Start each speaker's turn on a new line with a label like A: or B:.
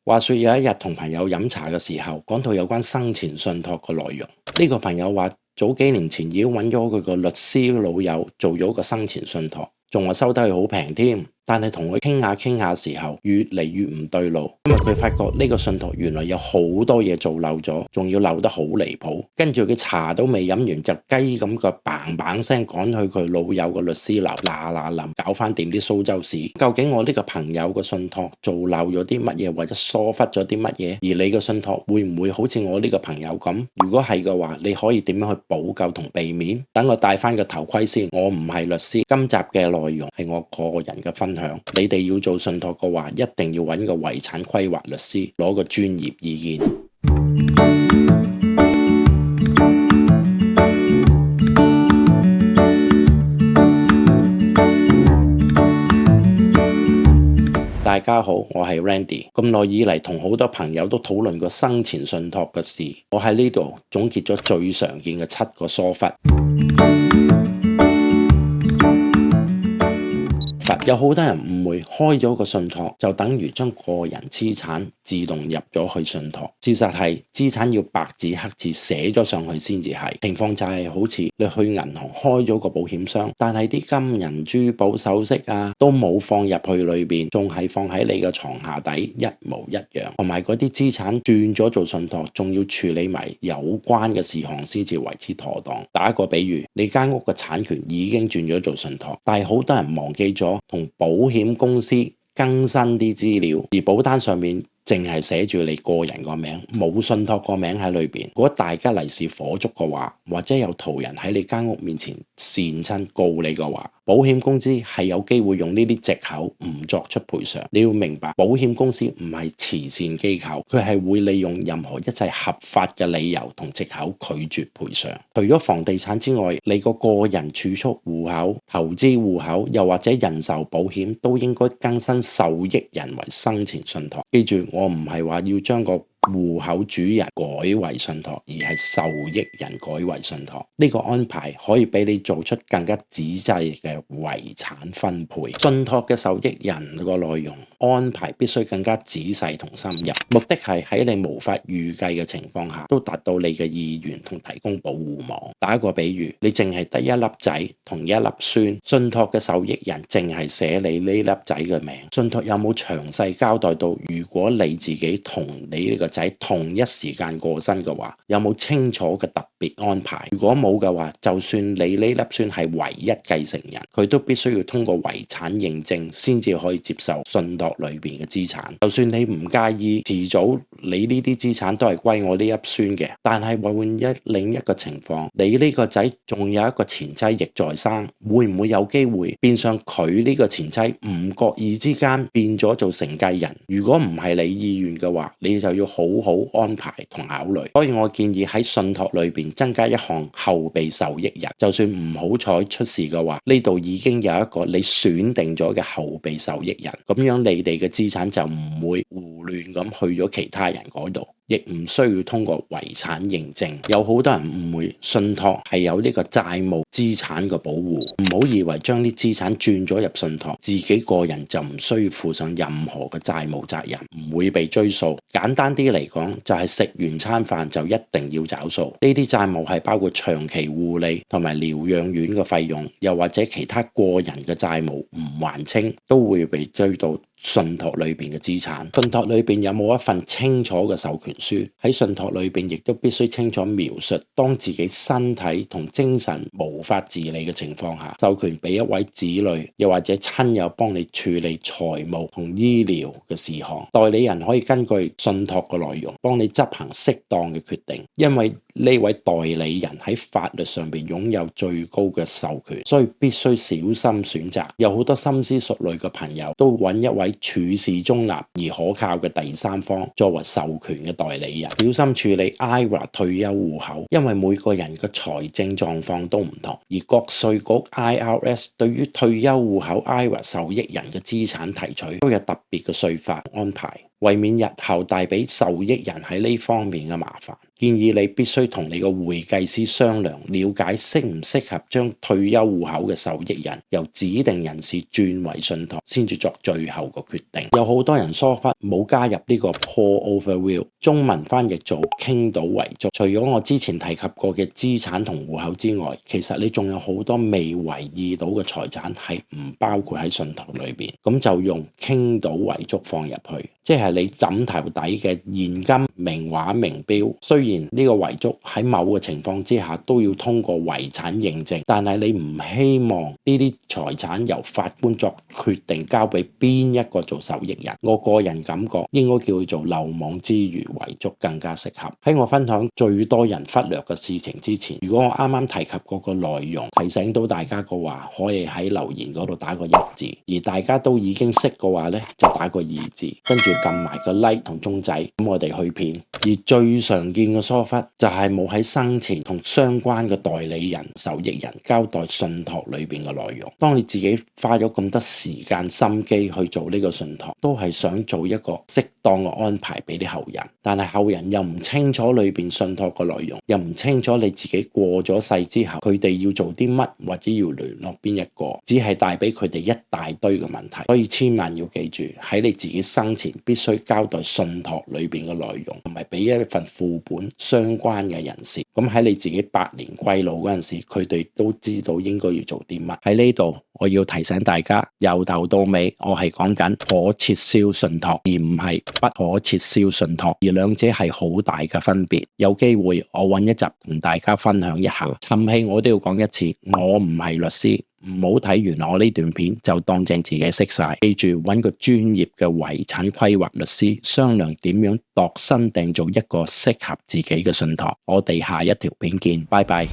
A: 話說有一日同朋友飲茶嘅時候，講到有關生前信託嘅內容。呢個朋友話早幾年前已經揾咗佢個律師老友做咗個生前信託，仲話收得佢好平添。但係同佢傾下時候，越嚟越唔對路，因為佢發覺呢個信託原來有好多嘢做漏咗，仲要漏得好離譜。跟住佢茶都未飲完，就雞咁個砰砰聲趕去佢老友個律師樓，嗱臨搞翻掂啲蘇州市。究竟我呢個朋友個信託做漏咗啲乜嘢，或者疏忽咗啲乜嘢？而你個信託會唔會好似我呢個朋友咁？如果係嘅話，你可以點樣去補救同避免？等我戴翻個頭盔先，我唔係律師，今集嘅內容係我個人嘅分享。你哋要做信託嘅話，一定要揾個遺產規劃律師，攞個專業意見。大家好，我係 Randy。咁耐以嚟同好多朋友都討論過生前信託嘅事，我喺呢度總結咗最常見嘅7個疏忽。有好多人誤會開咗個信託就等於將個人資產自動入咗去信託，事實係資產要白紙黑字寫咗上去先至係。情況就係好似你去銀行開咗個保險箱，但係啲金銀珠寶首飾啊都冇放入去裏邊，仲係放喺你嘅床下底，一模一樣。同埋嗰啲資產轉咗做信託，仲要處理埋有關嘅事項先至為之妥當。打一個比喻，你間屋嘅產權已經轉咗做信託，但係好多人忘記咗同保險公司更新啲資料，而保單上面淨係寫住你個人個名，冇信託個名喺裏邊。如果大家利是火燭嘅話，或者有途人喺你間屋面前擅親告你嘅話，保險公司係有機會用呢啲藉口唔作出賠償。你要明白，保險公司唔係慈善機構，佢係會利用任何一切合法嘅理由同藉口拒絕賠償。除咗房地產之外，你個人儲蓄戶口、投資戶口，又或者人壽保險，都應該更新受益人為生前信託。記住，我唔係話要將個戶口主人改為信託，而係受益人改為信託。呢個安排可以俾你做出更加仔細嘅遺產分配。信託嘅受益人個內容安排必須更加仔細同深入，目的係喺你無法預計嘅情況下，都達到你嘅意願同提供保護網。打一個比喻，你淨係得一粒仔同一粒孫，信託嘅受益人淨係寫你呢粒仔嘅名，信託有冇詳細交代到如果你自己同你呢個仔同一時間過身嘅話，有冇清楚嘅特別安排？如果冇嘅話，就算你呢粒孫係唯一繼承人，佢都必須要通過遺產認證先至可以接受信託裏邊嘅資產。就算你唔介意遲早你呢啲資產都係歸我呢粒孫嘅，但係換另一個情況，你呢個仔仲有一個前妻亦在生，會唔會有機會變相佢呢個前妻唔覺意之間變咗做承繼人？如果唔係你意願嘅話，你就要好安排同考慮。所以我建議喺信託裏邊增加一項後備受益人，就算唔好彩出事嘅話，呢度已經有一個你選定咗嘅後備受益人，咁樣你哋嘅資產就唔會胡亂咁去咗其他人嗰度，亦唔需要通過遺產認證。有好多人誤會信託係有呢個債務資產嘅保護，唔好以為將啲資產轉咗入信託，自己個人就唔需要負上任何嘅債務責任，唔會被追訴。簡單啲嚟講，就係食完餐飯就一定要找數。呢啲債務係包括長期護理同埋療養院嘅費用，又或者其他個人嘅債務唔還清，都會被追到信託裏邊嘅資產。信託裏邊有冇一份清楚嘅授權書？喺信託裏邊亦都必須清楚描述，當自己身體同精神無法自理嘅情況下，授權俾一位子女又或者親友幫你處理財務同醫療嘅事項。代理人可以根據信託嘅內容幫你執行適當嘅決定，因為呢位代理人喺法律上邊擁有最高嘅授權，所以必須小心選擇。有好多深思熟慮嘅朋友都揾一位處事中立而可靠嘅第三方作為授權嘅代理人，小心處理 IRA 退休戶口，因為每個人嘅財政狀況都唔同，而國稅局 IRS 對於退休戶口 IRA 受益人嘅資產提取都有特別嘅稅法安排，為免日後帶俾受益人喺呢方面嘅麻煩。建議你必須同你個會計師商量，了解適唔適合將退休戶口嘅受益人由指定人士轉為信託，先至作最後個決定。有好多人疏忽冇加入呢個 pour over will， 中文翻譯做傾倒遺囑。除咗我之前提及過嘅資產同戶口之外，其實你仲有好多未為意到嘅財產係唔包括喺信託裏邊，咁就用傾倒遺囑放入去，即係你枕頭底嘅現金、名畫、名錶。雖然呢個遺囑喺某個情況之下都要通過遺產認證，但係你唔希望呢啲財產由法官作決定交俾邊一個做受益人。我個人感覺應該叫佢做漏網之魚遺囑更加適合。喺我分享最多人忽略嘅事情之前，如果我啱啱提及嗰個內容提醒到大家嘅話，可以喺留言嗰度打個1字；而大家都已經識嘅話呢，就打個2字，跟住撳埋個 like 同鐘仔，咁我哋去片。而最常見嘅疏忽就係冇喺生前同相關嘅代理人、受益人交代信託裏邊嘅內容。當你自己花咗咁多時間心機去做呢個信託，都係想做一個適當嘅安排俾啲後人，但係後人又唔清楚裏邊信託嘅內容，又唔清楚你自己過咗世之後佢哋要做啲乜或者要聯絡邊一個，只係帶俾佢哋一大堆嘅問題。所以千萬要記住，喺你自己生前必須交代信託裏邊嘅內容，同埋俾一份副本相關嘅人士。咁喺你自己百年歸老嗰陣時，佢哋都知道應該要做啲乜。喺呢度我要提醒大家，由頭到尾我係講緊可撤銷信託，而唔係不可撤銷信託，而兩者係好大嘅分別。有機會我揾一集同大家分享一下。沉氣我都要講一次，我唔係律師，唔好睇完我呢段片就當正自己識晒。記住揾個專業嘅遺產規劃律師商量點樣度身訂做一個適合自己嘅信託。我哋下一條片見，拜拜。